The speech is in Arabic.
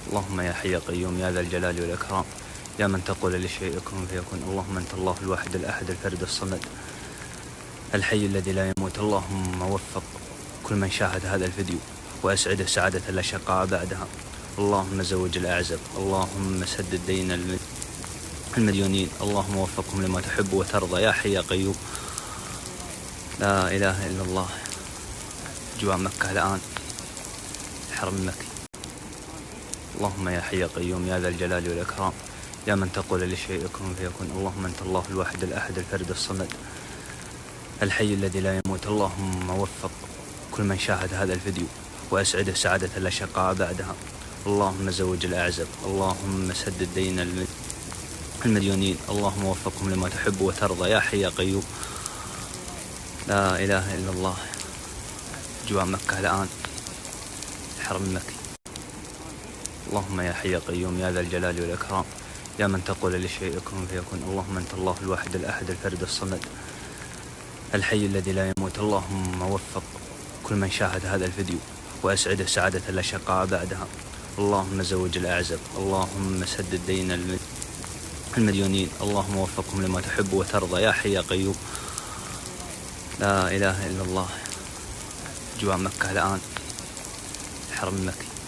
اللهم يا حي يا قيوم يا ذا الجلال والإكرام، يا من تقول للشيء كن فيكون. اللهم أنت الله الواحد الأحد الفرد الصمد الحي الذي لا يموت. اللهم وفق كل من شاهد هذا الفيديو وأسعده سعادة لا شقاء بعدها. اللهم زوج الأعزب، اللهم سدد دين المديونين، اللهم وفقهم لما تحب وترضى يا حي يا قيوم. لا إله إلا الله. جوع مكة الآن، الحرم المكي. اللهم يا حي يا قيوم يا ذا الجلال والإكرام، يا من تقول للشيء كن فيكون. اللهم أنت الله الواحد الأحد الفرد الصمد الحي الذي لا يموت. اللهم وفق كل من شاهد هذا الفيديو وأسعده سعادة لا شقاء بعدها. اللهم زوج الأعزب، اللهم سدد دين المديونين، اللهم وفقهم لما تحب وترضى يا حي يا قيوم. لا إله إلا الله. جوع مكة الآن، الحرم المكي. اللهم يا حي يا قيوم يا ذا الجلال والإكرام، يا من تقول للشيء كن فيكون. اللهم أنت الله الواحد الأحد الفرد الصمد الحي الذي لا يموت. اللهم وفق كل من شاهد هذا الفيديو وأسعده سعادة لا شقاء بعدها. اللهم زوج الأعزب، اللهم سدد دين المديونين، اللهم وفقهم لما تحب وترضى يا حي يا قيوم. لا إله إلا الله. جوع مكة الآن، الحرم المكي.